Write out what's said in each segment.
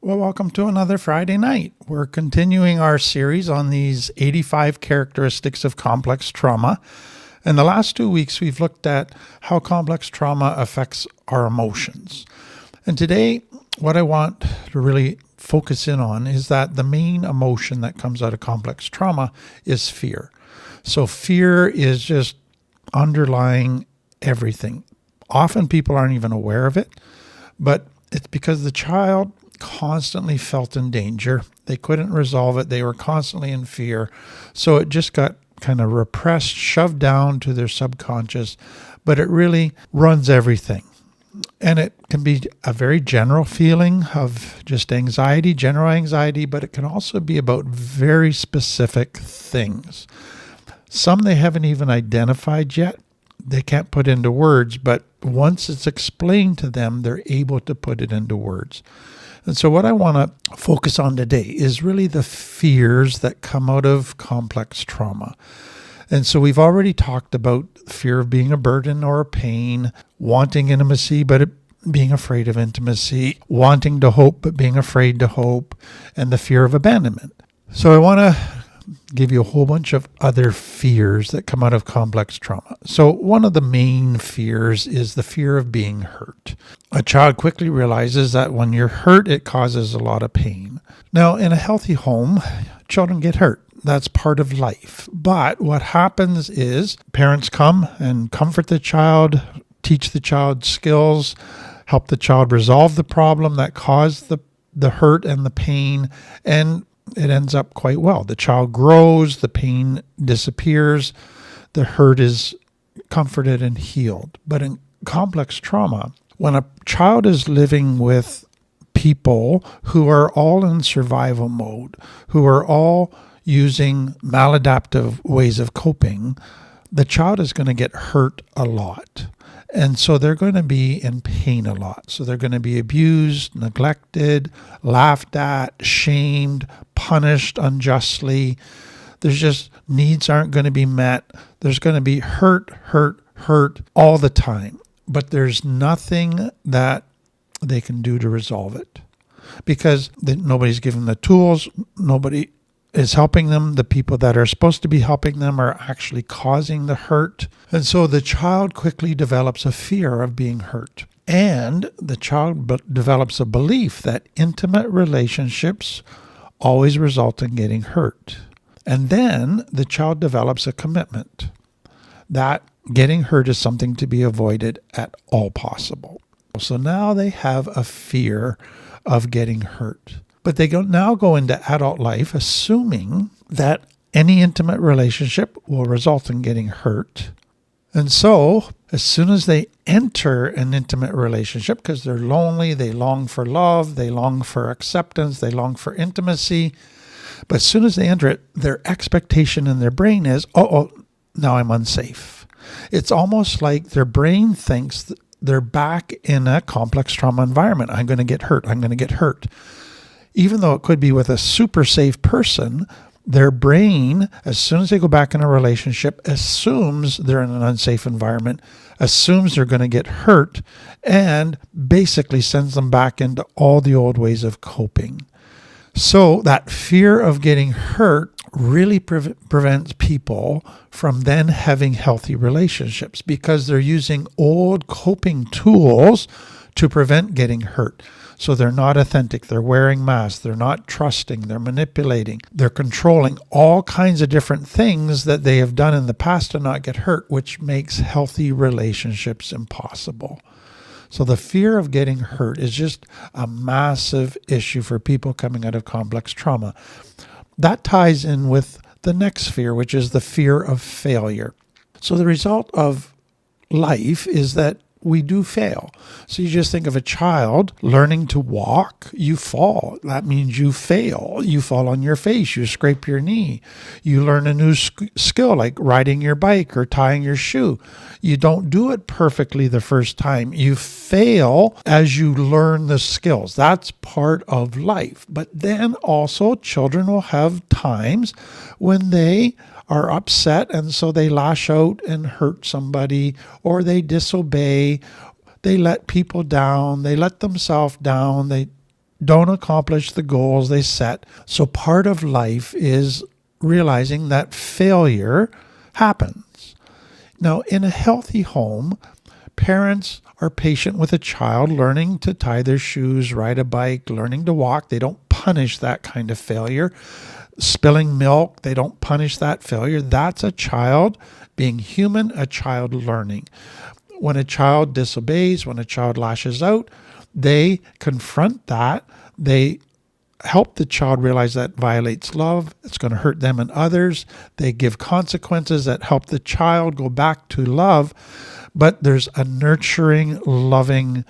Well, welcome to another Friday night. We're continuing our series on these 85 characteristics of complex trauma. In the last 2 weeks, we've looked at how complex trauma affects our emotions. And today, what I want to really focus in on is that the main emotion that comes out of complex trauma is fear. So fear is just underlying everything. Often people aren't even aware of it, but it's because the child constantly felt in danger. They couldn't resolve it. They were constantly in fear. So it just got kind of repressed, shoved down to their subconscious, but it really runs everything. And it can be a very general feeling of just anxiety, general anxiety, but it can also be about very specific things. Some they haven't even identified yet. They can't put into words, but once it's explained to them, they're able to put it into words. And so what I want to focus on today is really the fears that come out of complex trauma. And so we've already talked about fear of being a burden or a pain, wanting intimacy, but being afraid of intimacy, wanting to hope, but being afraid to hope, and the fear of abandonment. So I want to give you a whole bunch of other fears that come out of complex trauma. So one of the main fears is the fear of being hurt. A child quickly realizes that when you're hurt, it causes a lot of pain. Now, in a healthy home, children get hurt. That's part of life. But what happens is parents come and comfort the child, teach the child skills, help the child resolve the problem that caused the hurt and the pain, and it ends up quite well. The child grows, the pain disappears, the hurt is comforted and healed. But in complex trauma, when a child is living with people who are all in survival mode, who are all using maladaptive ways of coping, the child is going to get hurt a lot. And so they're going to be in pain a lot. So they're going to be abused, neglected, laughed at, shamed, punished unjustly. There's just needs aren't going to be met. There's going to be hurt all the time. But there's nothing that they can do to resolve it because nobody's given the tools. Nobody is helping them. The people that are supposed to be helping them are actually causing the hurt. And so the child quickly develops a fear of being hurt. And the child develops a belief that intimate relationships always result in getting hurt. And then the child develops a commitment that getting hurt is something to be avoided at all possible. So now they have a fear of getting hurt. But they now go into adult life assuming that any intimate relationship will result in getting hurt. And so as soon as they enter an intimate relationship, because they're lonely, they long for love, they long for acceptance, they long for intimacy. But as soon as they enter it, their expectation in their brain is, now I'm unsafe. It's almost like their brain thinks they're back in a complex trauma environment. I'm going to get hurt. I'm going to get hurt. Even though it could be with a super safe person, their brain, as soon as they go back in a relationship, assumes they're in an unsafe environment, assumes they're going to get hurt, and basically sends them back into all the old ways of coping. So that fear of getting hurt really prevents people from then having healthy relationships because they're using old coping tools to prevent getting hurt. So they're not authentic, they're wearing masks, they're not trusting, they're manipulating, they're controlling all kinds of different things that they have done in the past to not get hurt, which makes healthy relationships impossible. So the fear of getting hurt is just a massive issue for people coming out of complex trauma. That ties in with the next fear, which is the fear of failure. So the result of life is that we do fail. So you just think of a child learning to walk, you fall. That means you fail. You fall on your face, you scrape your knee. You learn a new skill like riding your bike or tying your shoe. You don't do it perfectly the first time. You fail as you learn the skills. That's part of life. But then also children will have times when they are upset and so they lash out and hurt somebody, or they disobey, they let people down, they let themselves down, they don't accomplish the goals they set. So part of life is realizing that failure happens. Now, in a healthy home, parents are patient with a child learning to tie their shoes, ride a bike, learning to walk. They don't punish that kind of failure. Spilling milk, they don't punish that failure. That's a child being human, a child learning. When a child disobeys, when a child lashes out, they confront that. They help the child realize that violates love. It's going to hurt them and others. They give consequences that help the child go back to love. But there's a nurturing, loving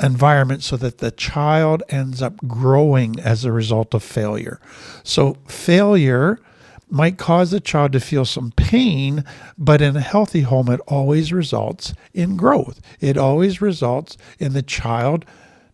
environment so that the child ends up growing as a result of failure. So failure might cause the child to feel some pain, but in a healthy home, it always results in growth. It always results in the child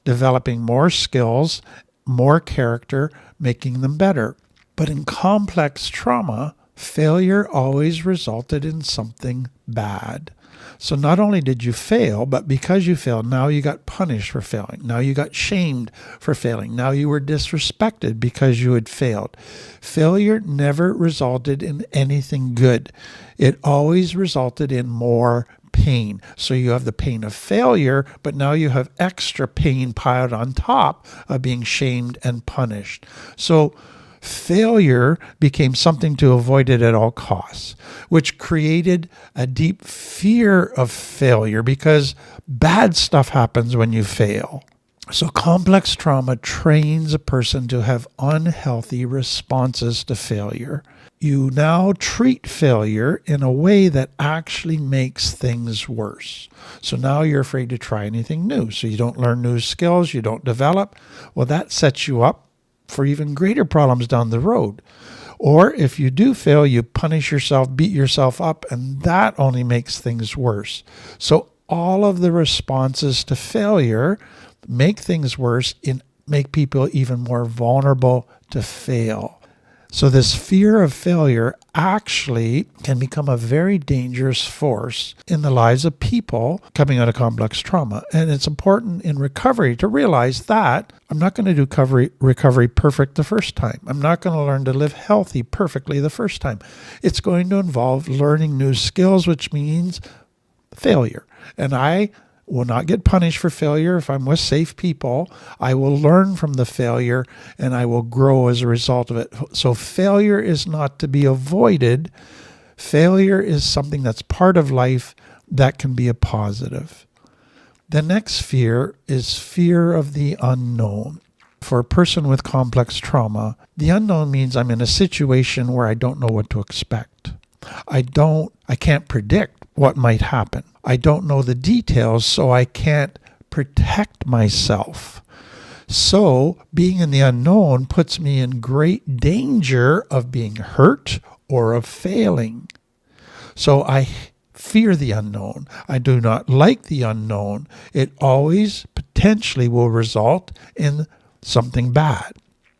developing more skills, more character, making them better. But in complex trauma, failure always resulted in something bad. So not only did you fail, but because you failed, now you got punished for failing. Now you got shamed for failing. Now you were disrespected because you had failed. Failure never resulted in anything good. It always resulted in more pain. So you have the pain of failure, but now you have extra pain piled on top of being shamed and punished. So failure became something to avoid it at all costs, which created a deep fear of failure because bad stuff happens when you fail. So complex trauma trains a person to have unhealthy responses to failure. You now treat failure in a way that actually makes things worse. So now you're afraid to try anything new. So you don't learn new skills, you don't develop. Well, that sets you up for even greater problems down the road. Or if you do fail, you punish yourself, beat yourself up, and that only makes things worse. So all of the responses to failure make things worse and make people even more vulnerable to fail. So this fear of failure actually can become a very dangerous force in the lives of people coming out of complex trauma. And it's important in recovery to realize that I'm not going to do recovery perfect the first time. I'm not going to learn to live healthy perfectly the first time. It's going to involve learning new skills, which means failure. And I will not get punished for failure. If I'm with safe people, I will learn from the failure and I will grow as a result of it. So failure is not to be avoided. Failure is something that's part of life that can be a positive. The next fear is fear of the unknown. For a person with complex trauma, the unknown means I'm in a situation where I don't know what to expect. I can't predict what might happen. I don't know the details, so I can't protect myself. So being in the unknown puts me in great danger of being hurt or of failing. So I fear the unknown. I do not like the unknown. It always potentially will result in something bad.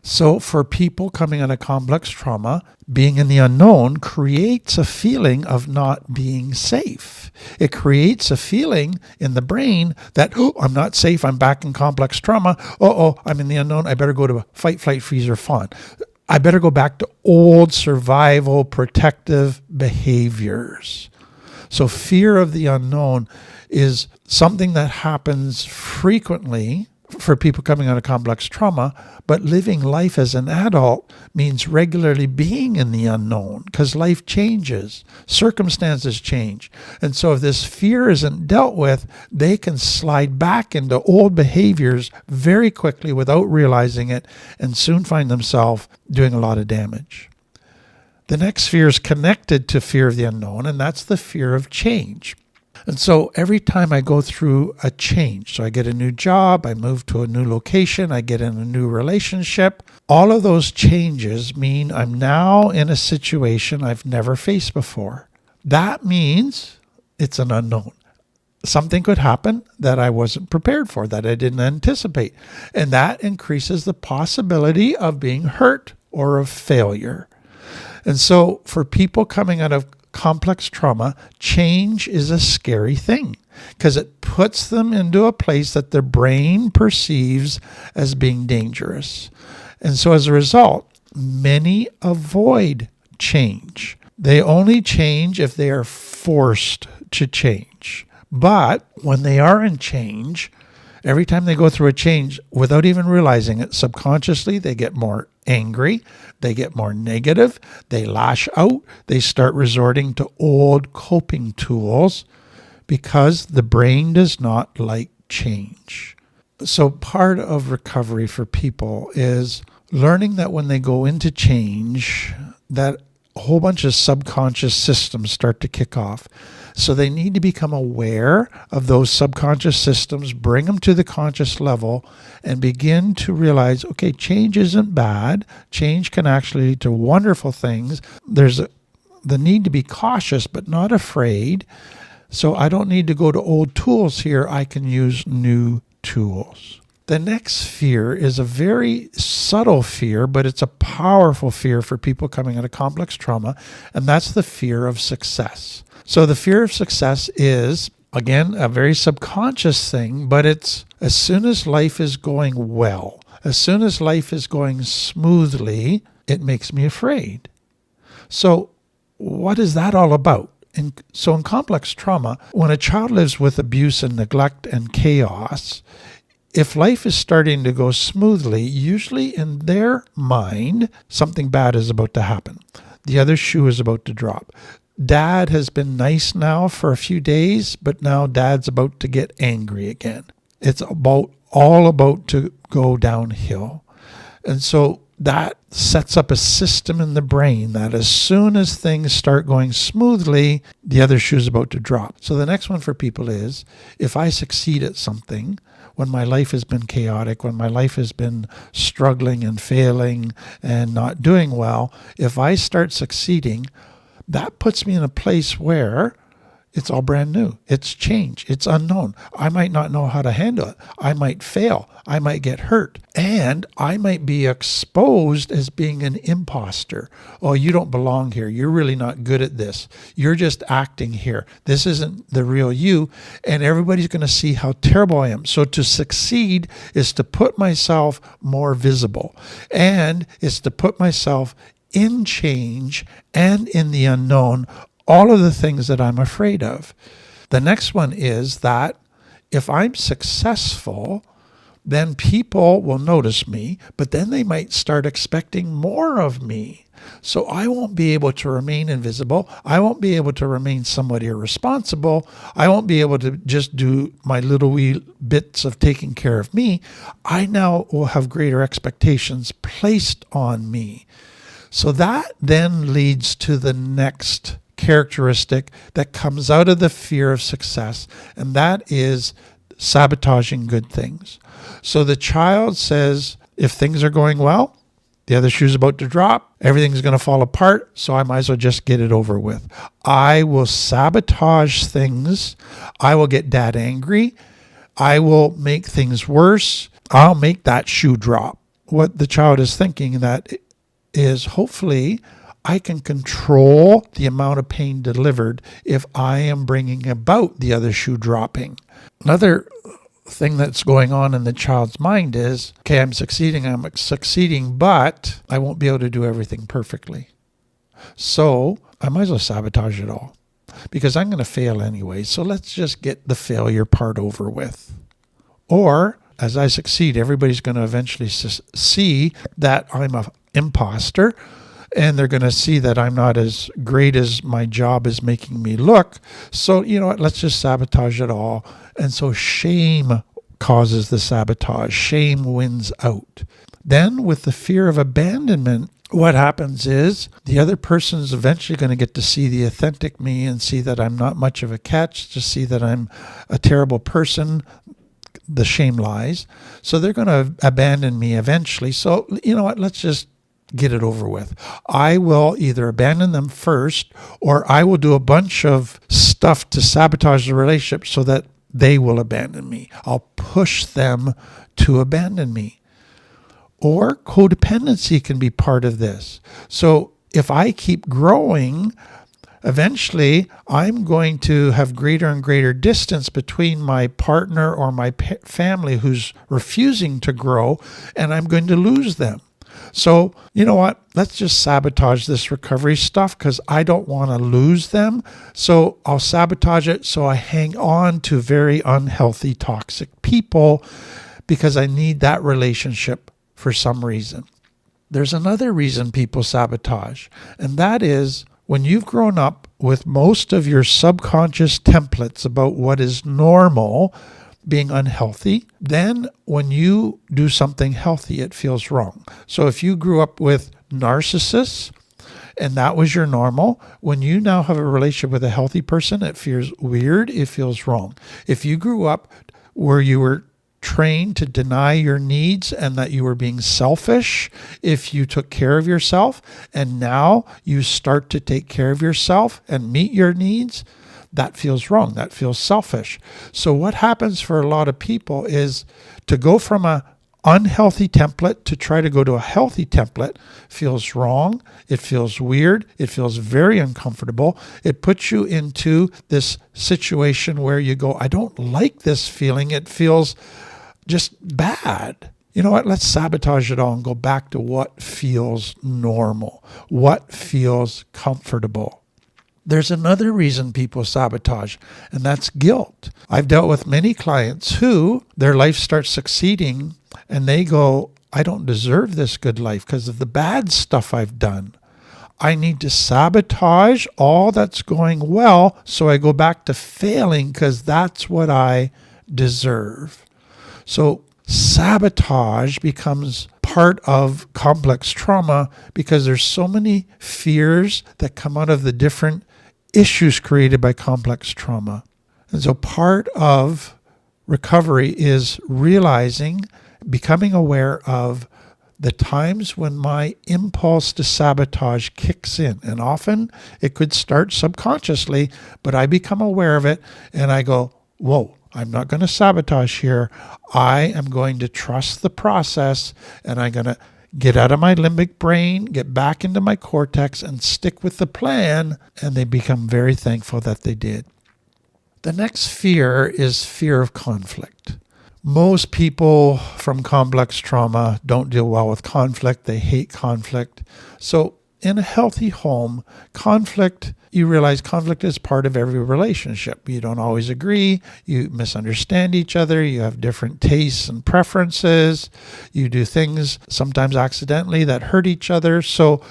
So for people coming out of complex trauma, being in the unknown creates a feeling of not being safe. It creates a feeling in the brain that, oh, I'm not safe. I'm back in complex trauma. I'm in the unknown. I better go to fight, flight, freeze, or fawn. I better go back to old survival protective behaviors. So fear of the unknown is something that happens frequently for people coming out of complex trauma, but living life as an adult means regularly being in the unknown because life changes, circumstances change. And so if this fear isn't dealt with, they can slide back into old behaviors very quickly without realizing it and soon find themselves doing a lot of damage. The next fear is connected to fear of the unknown, and that's the fear of change. And so every time I go through a change, so I get a new job, I move to a new location, I get in a new relationship, all of those changes mean I'm now in a situation I've never faced before. That means it's an unknown. Something could happen that I wasn't prepared for, that I didn't anticipate. And that increases the possibility of being hurt or of failure. And so for people coming out of complex trauma, change is a scary thing because it puts them into a place that their brain perceives as being dangerous. And so as a result, many avoid change. They only change if they are forced to change. But when they are in change, every time they go through a change, without even realizing it, subconsciously they get more angry, they get more negative, they lash out, they start resorting to old coping tools because the brain does not like change. So part of recovery for people is learning that when they go into change, that a whole bunch of subconscious systems start to kick off. So they need to become aware of those subconscious systems, bring them to the conscious level, and begin to realize, okay, change isn't bad. Change can actually lead to wonderful things. There's the need to be cautious but not afraid. So I don't need to go to old tools here. I can use new tools. The next fear is a very subtle fear, but it's a powerful fear for people coming out of complex trauma, and that's the fear of success. So the fear of success is, again, a very subconscious thing, but it's as soon as life is going well, as soon as life is going smoothly, it makes me afraid. So what is that all about? So in complex trauma, when a child lives with abuse and neglect and chaos, if life is starting to go smoothly, usually in their mind, something bad is about to happen. The other shoe is about to drop. Dad has been nice now for a few days, but now dad's about to get angry again. It's all about to go downhill. And so that sets up a system in the brain that as soon as things start going smoothly, the other shoe's about to drop. So the next one for people is, if I succeed at something, when my life has been chaotic, when my life has been struggling and failing and not doing well, if I start succeeding, that puts me in a place where it's all brand new. It's change. It's unknown. I might not know how to handle it. I might fail. I might get hurt. And I might be exposed as being an imposter. Oh, you don't belong here. You're really not good at this. You're just acting here. This isn't the real you. And everybody's going to see how terrible I am. So to succeed is to put myself more visible. And it's to put myself in change and in the unknown, all of the things that I'm afraid of. The next one is that if I'm successful, then people will notice me, but then they might start expecting more of me. So I won't be able to remain invisible. I won't be able to remain somewhat irresponsible. I won't be able to just do my little wee bits of taking care of me. I now will have greater expectations placed on me. So that then leads to the next characteristic that comes out of the fear of success, and that is sabotaging good things. So the child says, if things are going well, the other shoe's about to drop, everything's going to fall apart, so I might as well just get it over with. I will sabotage things. I will get dad angry. I will make things worse. I'll make that shoe drop. What the child is thinking that is, hopefully I can control the amount of pain delivered if I am bringing about the other shoe dropping. Another thing that's going on in the child's mind is, okay, I'm succeeding, but I won't be able to do everything perfectly. So I might as well sabotage it all because I'm going to fail anyway. So let's just get the failure part over with. Or as I succeed, everybody's going to eventually see that I'm an imposter, and they're going to see that I'm not as great as my job is making me look. So, you know what, let's just sabotage it all. And so shame causes the sabotage. Shame wins out. Then with the fear of abandonment, what happens is the other person's eventually going to get to see the authentic me and see that I'm not much of a catch, to see that I'm a terrible person. The shame lies. So they're going to abandon me eventually. So, you know what, let's just get it over with. I will either abandon them first, or I will do a bunch of stuff to sabotage the relationship so that they will abandon me. I'll push them to abandon me. Or codependency can be part of this. So if I keep growing, Eventually, I'm going to have greater and greater distance between my partner or my family who's refusing to grow, and I'm going to lose them. So, you know what? Let's just sabotage this recovery stuff because I don't want to lose them. So I'll sabotage it so I hang on to very unhealthy, toxic people because I need that relationship for some reason. There's another reason people sabotage, and that is when you've grown up with most of your subconscious templates about what is normal being unhealthy, then when you do something healthy, it feels wrong. So if you grew up with narcissists and that was your normal, when you now have a relationship with a healthy person, it feels weird, it feels wrong. If you grew up where you were trained to deny your needs and that you were being selfish if you took care of yourself, and now you start to take care of yourself and meet your needs, that feels wrong. That feels selfish. So what happens for a lot of people is to go from a unhealthy template to try to go to a healthy template feels wrong. It feels weird. It feels very uncomfortable. It puts you into this situation where you go, I don't like this feeling. It feels just bad. You know what? Let's sabotage it all and go back to what feels normal, what feels comfortable. There's another reason people sabotage, and that's guilt. I've dealt with many clients who their life starts succeeding and they go, I don't deserve this good life because of the bad stuff I've done. I need to sabotage all that's going well so I go back to failing because that's what I deserve. So sabotage becomes part of complex trauma because there's so many fears that come out of the different issues created by complex trauma. And so part of recovery is realizing, becoming aware of the times when my impulse to sabotage kicks in. And often it could start subconsciously, but I become aware of it and I go, whoa, I'm not going to sabotage here. I am going to trust the process and I'm going to get out of my limbic brain, get back into my cortex and stick with the plan. And they become very thankful that they did. The next fear is fear of conflict. Most people from complex trauma don't deal well with conflict. They hate conflict. So in a healthy home, you realize conflict is part of every relationship. You don't always agree. You misunderstand each other. You have different tastes and preferences. You do things sometimes accidentally that hurt each other. So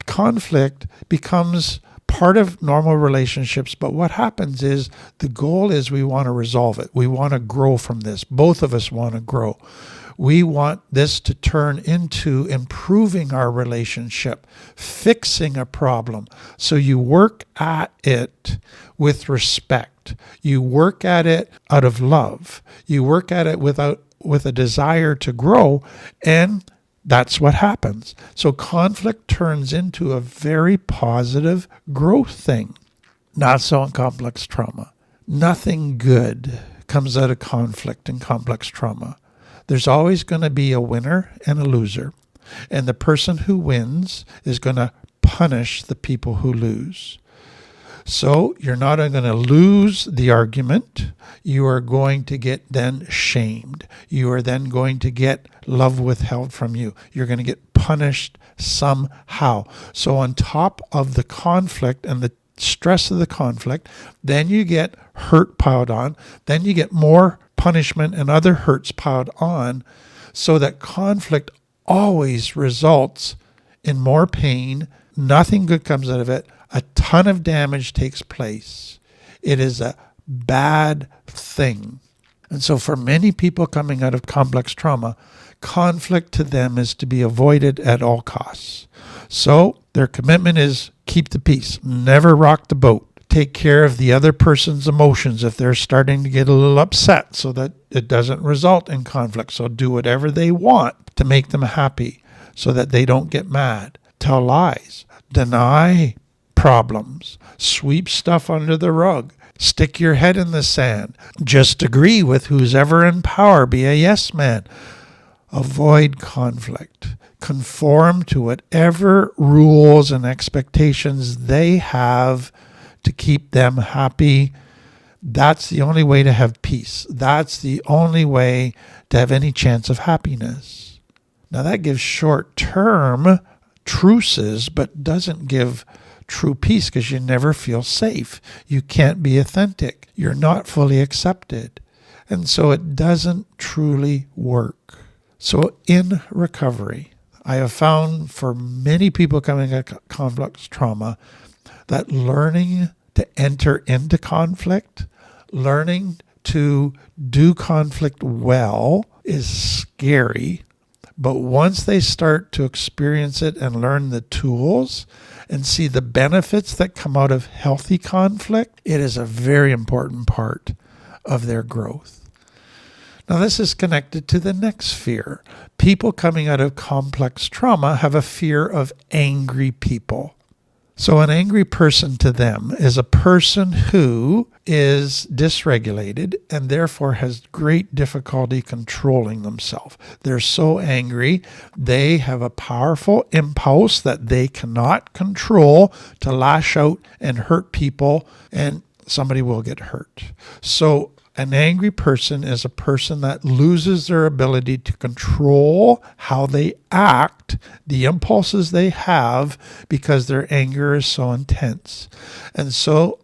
conflict becomes part of normal relationships. But what happens is the goal is we want to resolve it. We want to grow from this. Both of us want to grow. We want this to turn into improving our relationship, fixing a problem. So you work at it with respect. You work at it out of love. You work at it with a desire to grow, and that's what happens. So conflict turns into a very positive growth thing. Not so in complex trauma. Nothing good comes out of conflict in complex trauma. There's always going to be a winner and a loser. And the person who wins is going to punish the people who lose. So you're not going to lose the argument. You are going to get then shamed. You are then going to get love withheld from you. You're going to get punished somehow. So on top of the conflict and the stress of the conflict, then you get hurt piled on. Then you get more punishment and other hurts piled on, so that conflict always results in more pain. Nothing good comes out of it. A ton of damage takes place. It is a bad thing. And so for many people coming out of complex trauma, conflict to them is to be avoided at all costs. So their commitment is keep the peace, never rock the boat. Take care of the other person's emotions if they're starting to get a little upset so that it doesn't result in conflict. So do whatever they want to make them happy so that they don't get mad. Tell lies. Deny problems. Sweep stuff under the rug. Stick your head in the sand. Just agree with who's ever in power. Be a yes man. Avoid conflict. Conform to whatever rules and expectations they have to keep them happy. That's the only way to have peace. That's the only way to have any chance of happiness. Now that gives short-term truces, but doesn't give true peace because you never feel safe. You can't be authentic. You're not fully accepted. And so it doesn't truly work. So in recovery, I have found for many people coming at complex trauma that learning to enter into conflict, learning to do conflict well is scary. But once they start to experience it and learn the tools and see the benefits that come out of healthy conflict, it is a very important part of their growth. Now, this is connected to the next fear. People coming out of complex trauma have a fear of angry people. So an angry person to them is a person who is dysregulated and therefore has great difficulty controlling themselves. They're so angry, they have a powerful impulse that they cannot control to lash out and hurt people, and somebody will get hurt. So an angry person is a person that loses their ability to control how they act, the impulses they have, because their anger is so intense. And so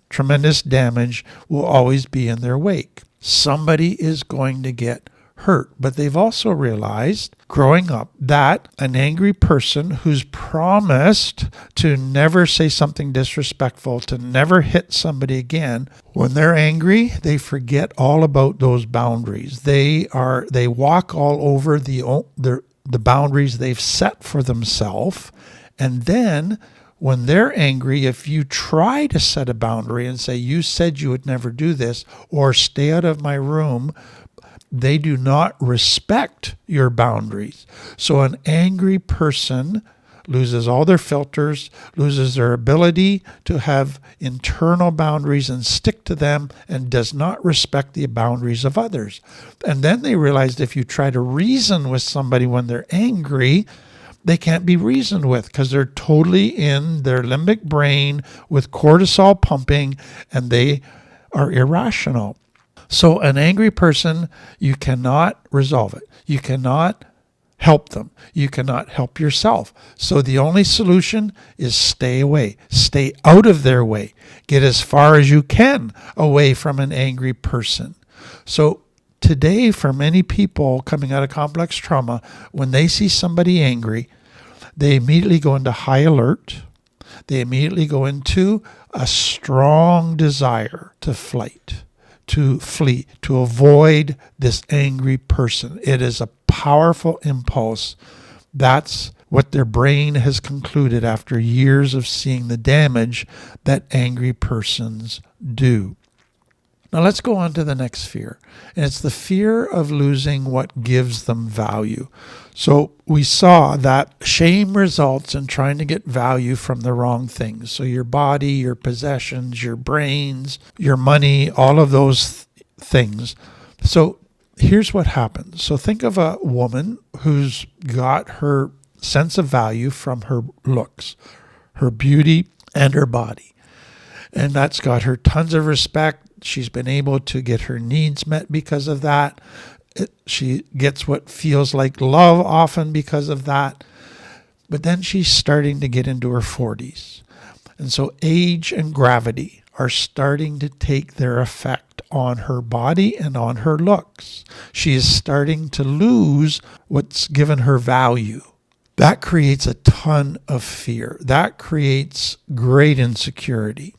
tremendous damage will always be in their wake. Somebody is going to get hurt. But they've also realized growing up that an angry person who's promised to never say something disrespectful, to never hit somebody again, when they're angry, they forget all about those boundaries. They walk all over the boundaries they've set for themselves. And then when they're angry, if you try to set a boundary and say, you said you would never do this, or stay out of my room, they do not respect your boundaries. So an angry person loses all their filters, loses their ability to have internal boundaries and stick to them, and does not respect the boundaries of others. And then they realized if you try to reason with somebody when they're angry, they can't be reasoned with because they're totally in their limbic brain with cortisol pumping, and they are irrational. So an angry person, you cannot resolve it. You cannot help them. You cannot help yourself. So the only solution is stay away. Stay out of their way. Get as far as you can away from an angry person. So today, for many people coming out of complex trauma, when they see somebody angry, they immediately go into high alert. They immediately go into a strong desire to flight, to flee, to avoid this angry person. It is a powerful impulse. That's what their brain has concluded after years of seeing the damage that angry persons do. Now let's go on to the next fear. And it's the fear of losing what gives them value. So we saw that shame results in trying to get value from the wrong things. So your body, your possessions, your brains, your money, all of those things. So here's what happens. So think of a woman who's got her sense of value from her looks, her beauty, and her body. And that's got her tons of respect. She's been able to get her needs met because of that. She gets what feels like love often because of that. But then she's starting to get into her 40s. And so age and gravity are starting to take their effect on her body and on her looks. She is starting to lose what's given her value. That creates a ton of fear. That creates great insecurity.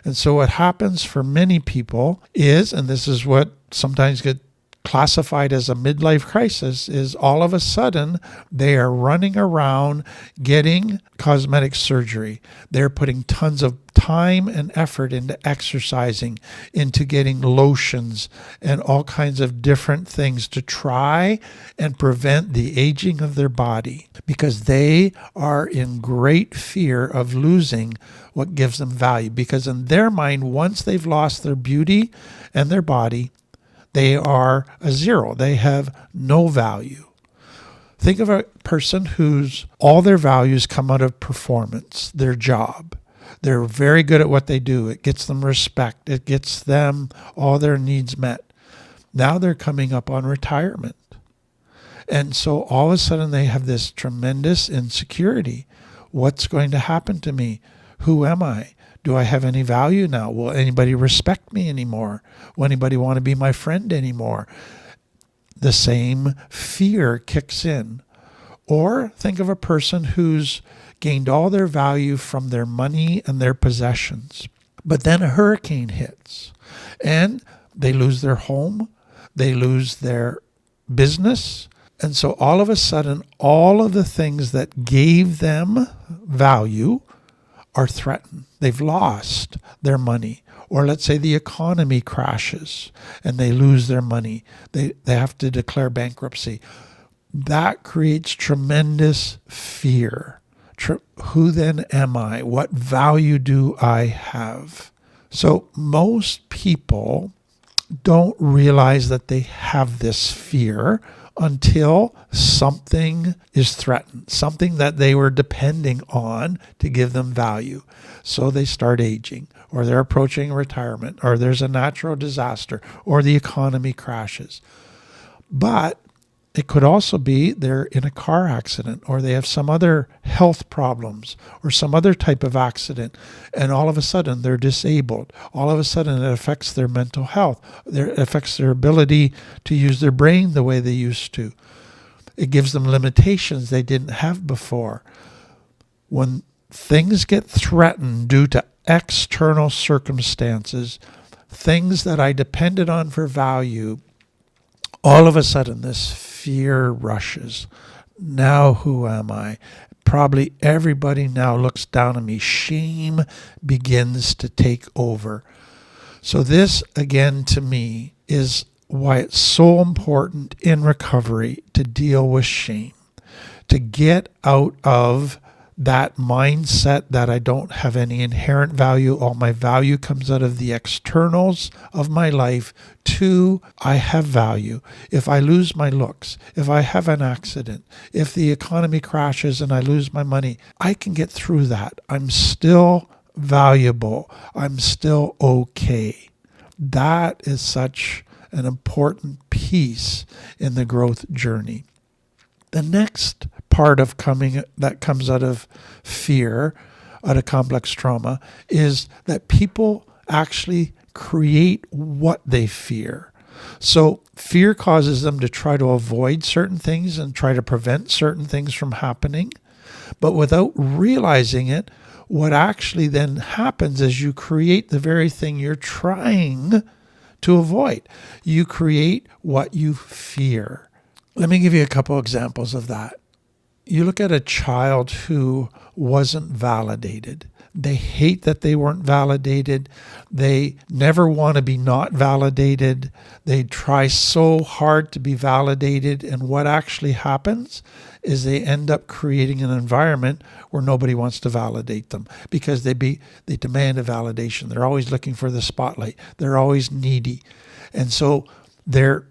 And so what happens for many people is, and this is what sometimes gets classified as a midlife crisis, is all of a sudden they are running around getting cosmetic surgery. They're putting tons of time and effort into exercising, into getting lotions and all kinds of different things to try and prevent the aging of their body, because they are in great fear of losing what gives them value. Because in their mind, once they've lost their beauty and their body, they are a zero. They have no value. Think of a person whose all their values come out of performance, their job. They're very good at what they do. It gets them respect. It gets them all their needs met. Now they're coming up on retirement. And so all of a sudden they have this tremendous insecurity. What's going to happen to me? Who am I? Do I have any value now? Will anybody respect me anymore? Will anybody want to be my friend anymore? The same fear kicks in. Or think of a person who's gained all their value from their money and their possessions. But then a hurricane hits and they lose their home, they lose their business. And so all of a sudden, all of the things that gave them value are threatened. They've lost their money. Or let's say the economy crashes and they lose their money. They have to declare bankruptcy. That creates tremendous fear. Who then am I? What value do I have? So most people don't realize that they have this fear until something is threatened, something that they were depending on to give them value. So they start aging, or they're approaching retirement, or there's a natural disaster, or the economy crashes. But it could also be they're in a car accident, or they have some other health problems, or some other type of accident, and all of a sudden they're disabled. All of a sudden it affects their mental health. It affects their ability to use their brain the way they used to. It gives them limitations they didn't have before. When things get threatened due to external circumstances, things that I depended on for value, all of a sudden this fear rushes. Now who am I? Probably everybody now looks down on me. Shame begins to take over. So this, again, to me, is why it's so important in recovery to deal with shame, to get out of that mindset that I don't have any inherent value. All my value comes out of the externals of my life to I have value. If I lose my looks, if I have an accident, if the economy crashes and I lose my money, I can get through that. I'm still valuable. I'm still okay. That is such an important piece in the growth journey. The next part of that comes out of fear, out of complex trauma, is that people actually create what they fear. So fear causes them to try to avoid certain things and try to prevent certain things from happening. But without realizing it, what actually then happens is you create the very thing you're trying to avoid. You create what you fear. Let me give you a couple examples of that. You look at a child who wasn't validated. They hate that they weren't validated. They never want to be not validated. They try so hard to be validated. And what actually happens is they end up creating an environment where nobody wants to validate them because they demand a validation. They're always looking for the spotlight. They're always needy. And so they're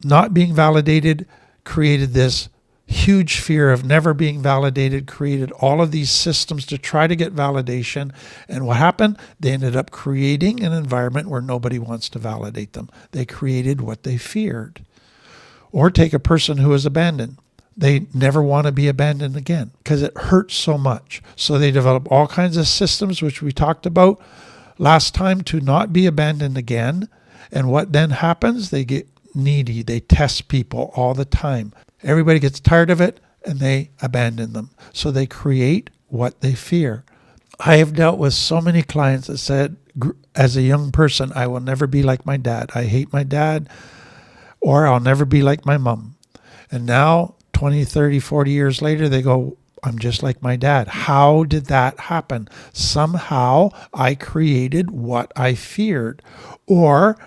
not being validated created this huge fear of never being validated, created all of these systems to try to get validation. And what happened? They ended up creating an environment where nobody wants to validate them. They created what they feared. Or take a person who is abandoned. They never want to be abandoned again because it hurts so much. So they develop all kinds of systems, which we talked about last time, to not be abandoned again. And what then happens? They get needy. They test people all the time. Everybody gets tired of it and they abandon them. So they create what they fear. I have dealt with so many clients that said, as a young person, I will never be like my dad. I hate my dad, or I'll never be like my mom. And now 20, 30, 40 years later, they go, I'm just like my dad. How did that happen? Somehow I created what I feared. Or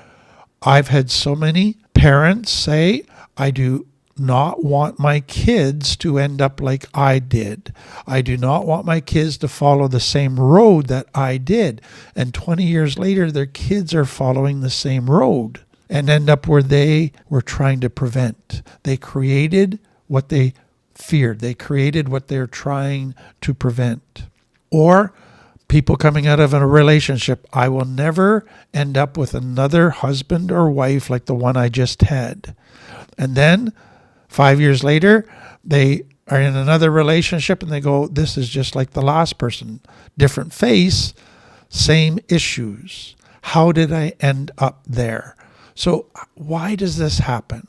I've had so many parents say, I do not want my kids to end up like I did. I do not want my kids to follow the same road that I did. And 20 years later, their kids are following the same road and end up where they were trying to prevent. They created what they feared. They created what they're trying to prevent. Or People coming out of a relationship, I will never end up with another husband or wife like the one I just had. And then 5 years later, they are in another relationship and they go, this is just like the last person. Different face, same issues. How did I end up there? So why does this happen?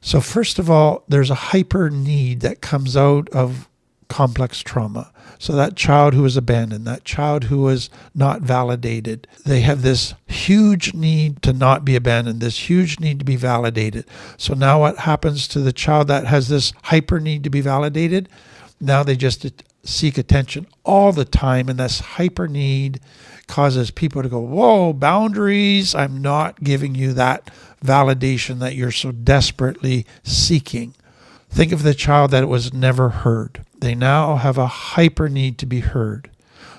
So first of all, there's a hyper need that comes out of complex trauma. So that child who was abandoned, that child who was not validated, they have this huge need to not be abandoned, this huge need to be validated. So now what happens to the child that has this hyper need to be validated? Now they just seek attention all the time, and this hyper need causes people to go, whoa, boundaries, I'm not giving you that validation that you're so desperately seeking. Think of the child that was never heard. They now have a hyper need to be heard.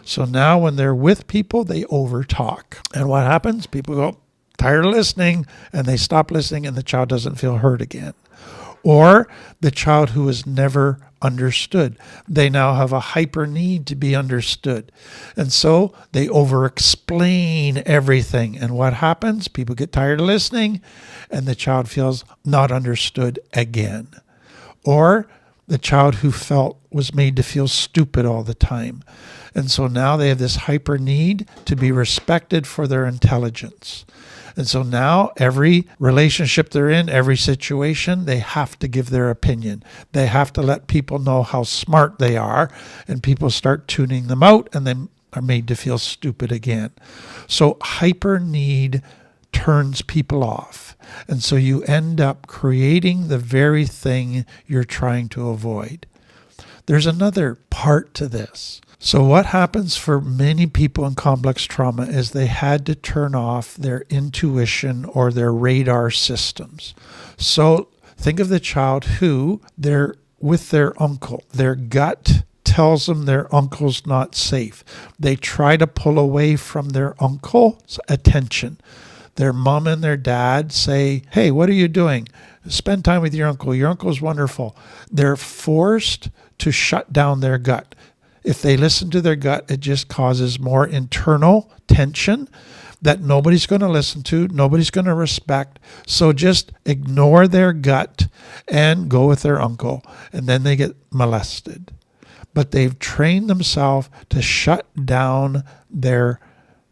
So now when they're with people, they overtalk. And what happens? People go, tired of listening, and they stop listening, and the child doesn't feel heard again. Or the child who was never understood. They now have a hyper need to be understood. And so they over-explain everything. And what happens? People get tired of listening, and the child feels not understood again. Or the child who was made to feel stupid all the time. And so now they have this hyper need to be respected for their intelligence. And so now every relationship they're in, every situation, they have to give their opinion. They have to let people know how smart they are, and people start tuning them out, and they are made to feel stupid again. So hyper need turns people off. And so you end up creating the very thing you're trying to avoid. There's another part to this. So what happens for many people in complex trauma is they had to turn off their intuition or their radar systems. So think of the child who they're with their uncle. Their gut tells them their uncle's not safe. They try to pull away from their uncle's attention. Their mom and their dad say, hey, what are you doing? Spend time with your uncle. Your uncle's wonderful. They're forced to shut down their gut. If they listen to their gut, it just causes more internal tension that nobody's going to listen to, nobody's going to respect. So just ignore their gut and go with their uncle, and then they get molested. But they've trained themselves to shut down their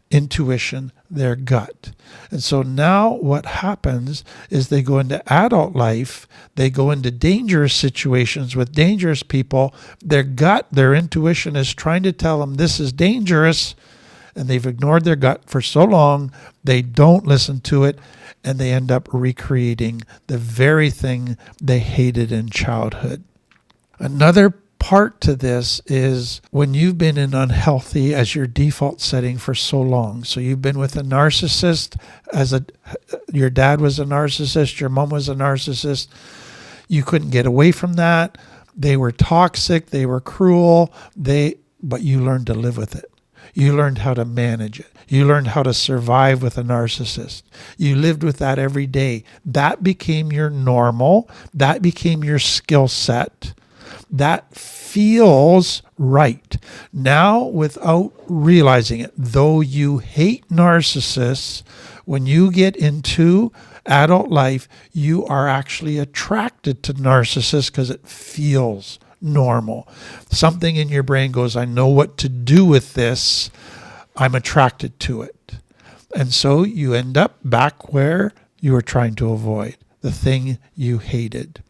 intuition, their gut. And so now what happens is they go into adult life, they go into dangerous situations with dangerous people. Their gut, their intuition is trying to tell them this is dangerous, and they've ignored their gut for so long, they don't listen to it, and they end up recreating the very thing they hated in childhood. Another part to this is when you've been in unhealthy as your default setting for so long. So you've been with a narcissist your dad was a narcissist, your mom was a narcissist. You couldn't get away from that. They were toxic, they were cruel, but you learned to live with it. You learned how to manage it. You learned how to survive with a narcissist. You lived with that every day. That became your normal. That became your skill set. That feels right. Now, without realizing it, though you hate narcissists, when you get into adult life, you are actually attracted to narcissists because it feels normal. Something in your brain goes, I know what to do with this. I'm attracted to it. And so you end up back where you were trying to avoid, the thing you hated.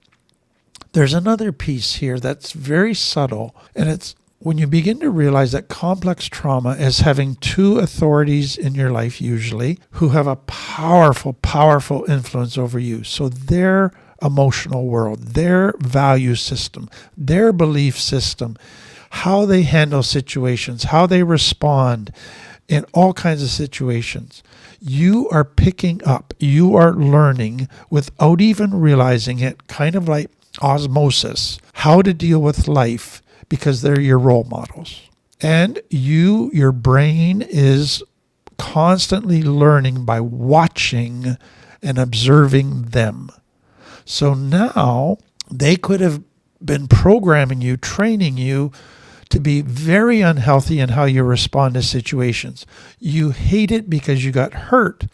There's another piece here that's very subtle, and it's when you begin to realize that complex trauma is having two authorities in your life usually who have a powerful, powerful influence over you. So their emotional world, their value system, their belief system, how they handle situations, how they respond in all kinds of situations. You are picking up, you are learning without even realizing it, kind of like osmosis, how to deal with life because they're your role models. And your brain is constantly learning by watching and observing them. So now they could have been programming you, training you to be very unhealthy in how you respond to situations. You hate it because you got hurt,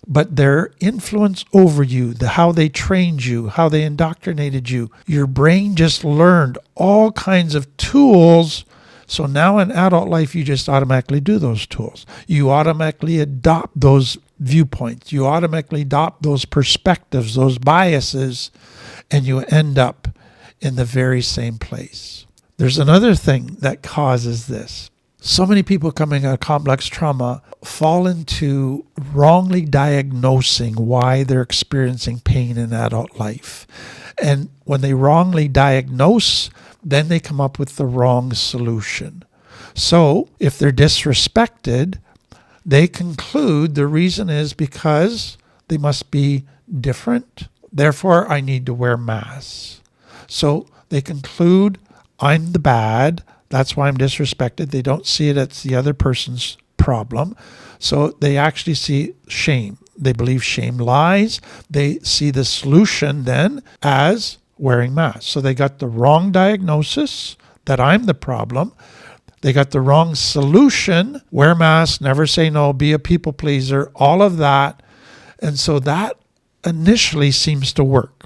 but their influence over you, how they trained you, how they indoctrinated you, your brain just learned all kinds of tools. So now in adult life, you just automatically do those tools. You automatically adopt those viewpoints. You automatically adopt those perspectives, those biases, and you end up in the very same place. There's another thing that causes this. So many people coming out of complex trauma fall into wrongly diagnosing why they're experiencing pain in adult life. And when they wrongly diagnose, then they come up with the wrong solution. So if they're disrespected, they conclude the reason is because they must be different. Therefore, I need to wear masks. So they conclude I'm the bad. That's why I'm disrespected. They don't see it as the other person's problem. So they actually see shame. They believe shame lies. They see the solution then as wearing masks. So they got the wrong diagnosis that I'm the problem. They got the wrong solution. Wear masks, never say no, be a people pleaser, all of that. And so that initially seems to work.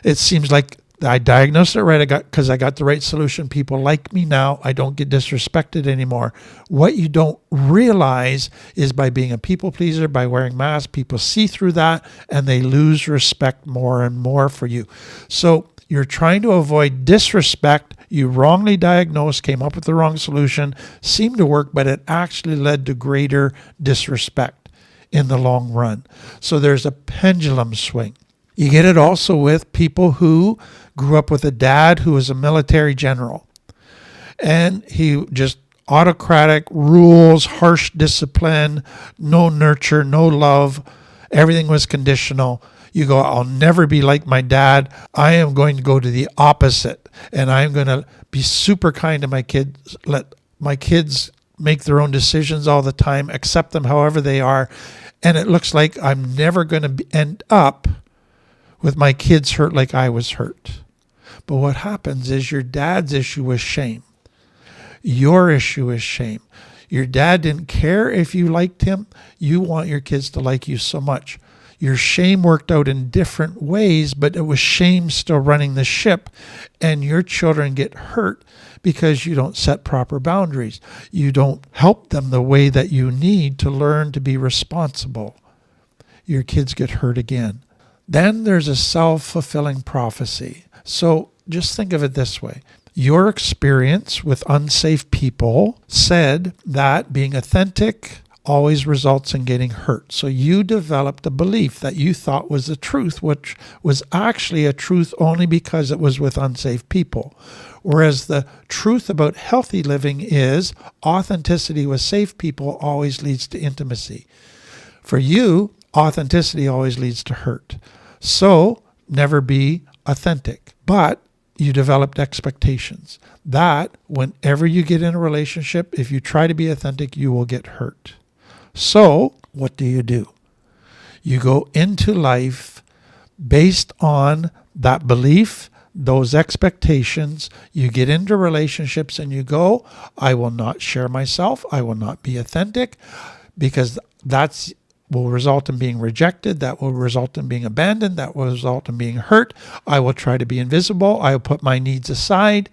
It seems like I diagnosed it right because I got the right solution. People like me now. I don't get disrespected anymore. What you don't realize is by being a people pleaser, by wearing masks, people see through that and they lose respect more and more for you. So you're trying to avoid disrespect. You wrongly diagnosed, came up with the wrong solution, seemed to work, but it actually led to greater disrespect in the long run. So there's a pendulum swing. You get it also with people who grew up with a dad who was a military general. And he just autocratic rules, harsh discipline, no nurture, no love. Everything was conditional. You go, I'll never be like my dad. I am going to go to the opposite. And I'm going to be super kind to my kids, let my kids make their own decisions all the time, accept them however they are. And it looks like I'm never going to end up with my kids hurt like I was hurt. But what happens is your dad's issue was shame. Your issue is shame. Your dad didn't care if you liked him. You want your kids to like you so much. Your shame worked out in different ways, but it was shame still running the ship. And your children get hurt because you don't set proper boundaries. You don't help them the way that you need to learn to be responsible. Your kids get hurt again. Then there's a self-fulfilling prophecy. So just think of it this way. Your experience with unsafe people said that being authentic always results in getting hurt. So you developed a belief that you thought was the truth, which was actually a truth only because it was with unsafe people. Whereas the truth about healthy living is authenticity with safe people always leads to intimacy. For you, authenticity always leads to hurt. So never be authentic. But you developed expectations that whenever you get in a relationship, if you try to be authentic, you will get hurt. So what do? You go into life based on that belief, those expectations. You get into relationships and you go, I will not share myself. I will not be authentic because that's will result in being rejected. That will result in being abandoned. That will result in being hurt. I will try to be invisible. I will put my needs aside.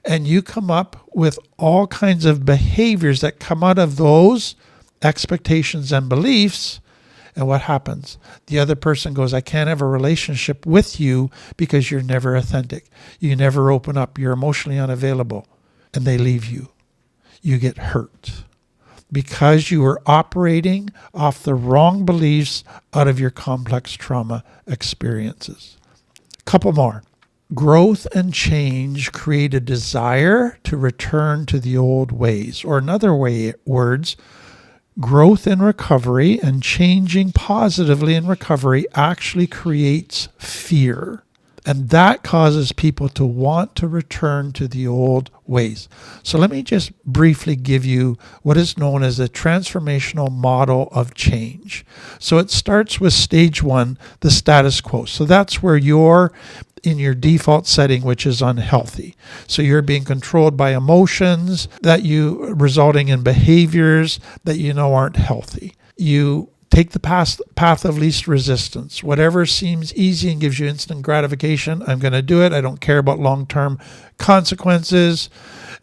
And you come up with all kinds of behaviors that come out of those expectations and beliefs. And what happens? The other person goes, I can't have a relationship with you because you're never authentic. You never open up. You're emotionally unavailable. And they leave you. You get hurt because you were operating off the wrong beliefs out of your complex trauma experiences. A couple more. Growth and change create a desire to return to the old ways. Or in other words, growth in recovery and changing positively in recovery actually creates fear. And that causes people to want to return to the old ways. So let me just briefly give you what is known as a transformational model of change. So it starts with stage one, the status quo. So that's where you're in your default setting, which is unhealthy. So you're being controlled by emotions resulting in behaviors that you know aren't healthy. You take the path of least resistance. Whatever seems easy and gives you instant gratification, I'm going to do it. I don't care about long-term consequences.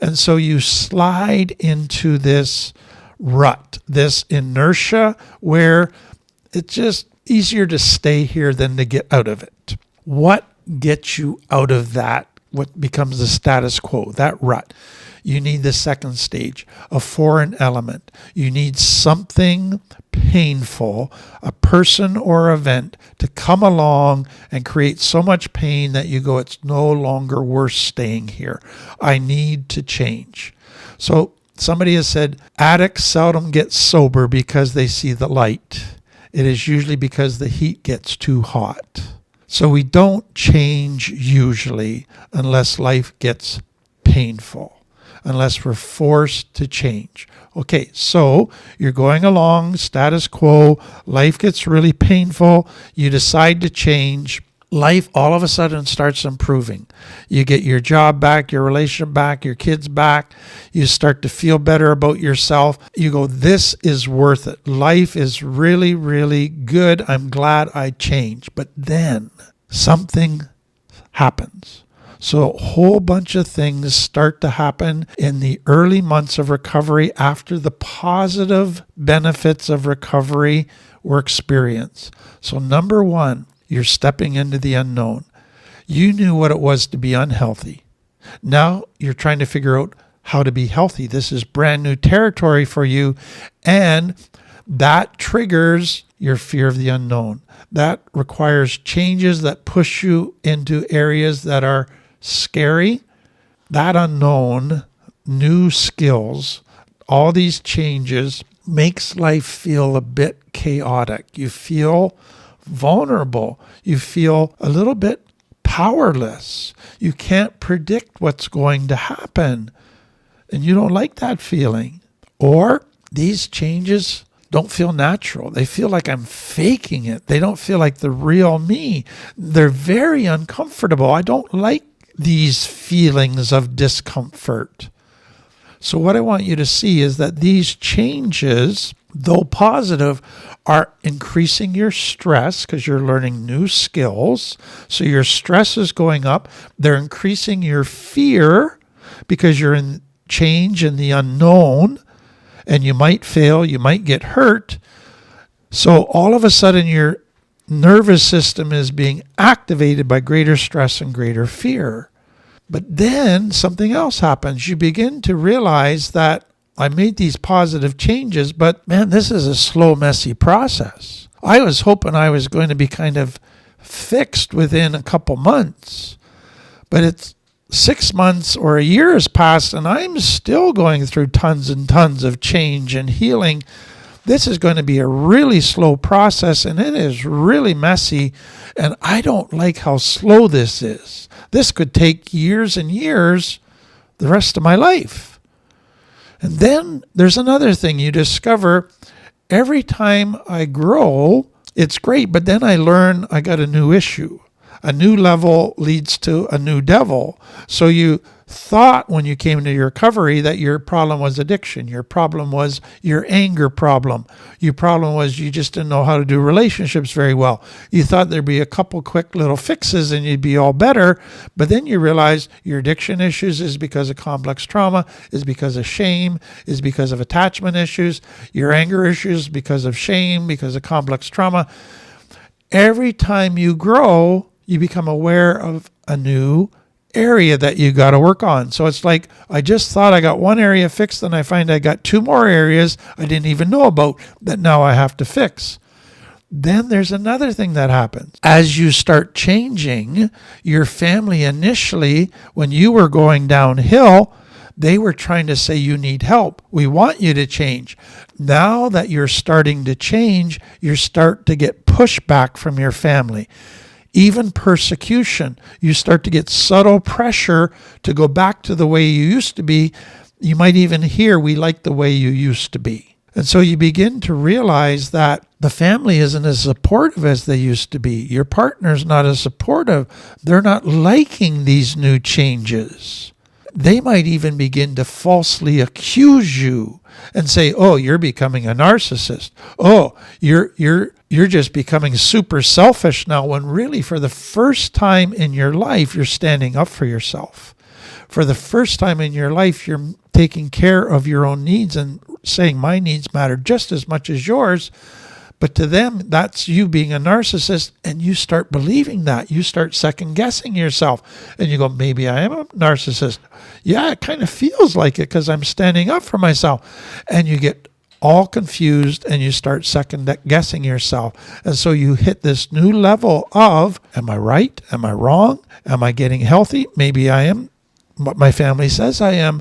And so you slide into this rut, this inertia where it's just easier to stay here than to get out of it. What gets you out of that? What becomes the status quo, that rut? You need the second stage, a foreign element. You need something painful, a person or event, to come along and create so much pain that you go, it's no longer worth staying here. I need to change. So somebody has said, addicts seldom get sober because they see the light. It is usually because the heat gets too hot. So we don't change usually unless life gets painful, unless we're forced to change. Okay, so you're going along, status quo, life gets really painful, you decide to change. Life all of a sudden starts improving. You get your job back, your relationship back, your kids back. You start to feel better about yourself. You go, this is worth it. Life is really, really good. I'm glad I changed. But then something happens. So a whole bunch of things start to happen in the early months of recovery after the positive benefits of recovery were experienced. So number one, you're stepping into the unknown. You knew what it was to be unhealthy. Now you're trying to figure out how to be healthy. This is brand new territory for you, and that triggers your fear of the unknown. That requires changes that push you into areas that are scary. That unknown, new skills, all these changes makes life feel a bit chaotic. You feel vulnerable. You feel a little bit powerless. You can't predict what's going to happen. And you don't like that feeling. Or these changes don't feel natural. They feel like I'm faking it. They don't feel like the real me. They're very uncomfortable. I don't like these feelings of discomfort. So what I want you to see is that these changes, though positive, are increasing your stress because you're learning new skills. So your stress is going up. They're increasing your fear because you're in change in the unknown, and you might fail, you might get hurt. So all of a sudden your nervous system is being activated by greater stress and greater fear. But then something else happens. You begin to realize that I made these positive changes, but man, this is a slow, messy process. I was hoping I was going to be kind of fixed within a couple months, but it's 6 months or a year has passed and I'm still going through tons and tons of change and healing. This is going to be a really slow process, and it is really messy, and I don't like how slow this is. This could take years and years, the rest of my life. And then there's another thing you discover. Every time I grow, it's great, but then I learn I got a new issue. A new level leads to a new devil. So you thought when you came into your recovery that your problem was addiction. Your problem was your anger problem. Your problem was you just didn't know how to do relationships very well. You thought there'd be a couple quick little fixes and you'd be all better. But then you realize your addiction issues is because of complex trauma, is because of shame, is because of attachment issues. Your anger issues because of shame, because of complex trauma. Every time you grow, you become aware of a new area that you got to work on. So it's like, I just thought I got one area fixed, and I find I got 2 more areas I didn't even know about that now I have to fix. Then there's another thing that happens. As you start changing, your family initially, when you were going downhill, they were trying to say you need help. We want you to change. Now that you're starting to change, you start to get pushback from your family. Even persecution. You start to get subtle pressure to go back to the way you used to be. You might even hear, we like the way you used to be. And so you begin to realize that the family isn't as supportive as they used to be. Your partner's not as supportive. They're not liking these new changes. They might even begin to falsely accuse you and say, "Oh, you're becoming a narcissist. Oh, you're just becoming super selfish now," when really for the first time in your life you're standing up for yourself. For the first time in your life you're taking care of your own needs and saying, "My needs matter just as much as yours." But to them, that's you being a narcissist, and you start believing that. You start second guessing yourself, and you go, "Maybe I am a narcissist. Yeah, it kind of feels like it because I'm standing up for myself." And you get all confused and you start second guessing yourself. And so you hit this new level of, am I right? Am I wrong? Am I getting healthy? Maybe I am what my family says I am.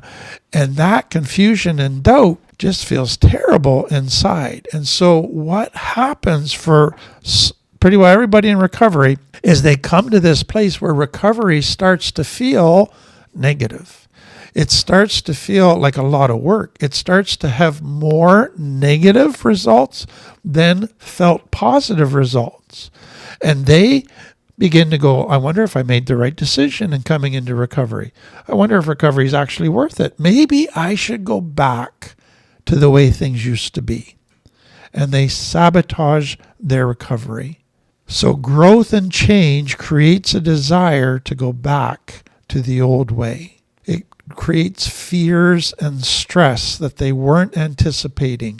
And that confusion and doubt just feels terrible inside. And so what happens for pretty well everybody in recovery is they come to this place where recovery starts to feel negative. It starts to feel like a lot of work. It starts to have more negative results than felt positive results. And they begin to go, "I wonder if I made the right decision in coming into recovery. I wonder if recovery is actually worth it. Maybe I should go back to the way things used to be." And they sabotage their recovery. So growth and change creates a desire to go back to the old way. It creates fears and stress that they weren't anticipating.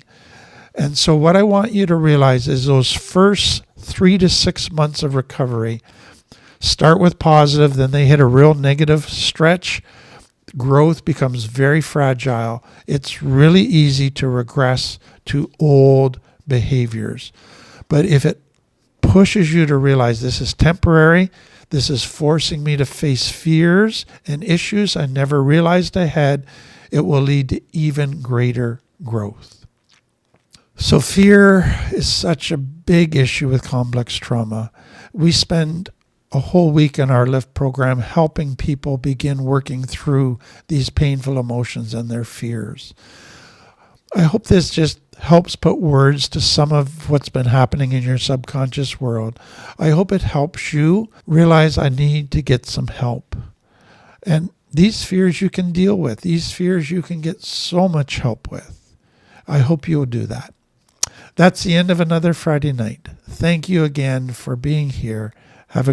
And so what I want you to realize is those first 3 to 6 months of recovery start with positive, then they hit a real negative stretch. Growth becomes very fragile. It's really easy to regress to old behaviors. But if it pushes you to realize this is temporary, this is forcing me to face fears and issues I never realized I had, it will lead to even greater growth. So fear is such a big issue with complex trauma. We spend a whole week in our LIFT program helping people begin working through these painful emotions and their fears. I hope this just helps put words to some of what's been happening in your subconscious world. I hope it helps you realize I need to get some help. And these fears you can deal with. These fears you can get so much help with. I hope you'll do that. That's the end of another Friday night. Thank you again for being here.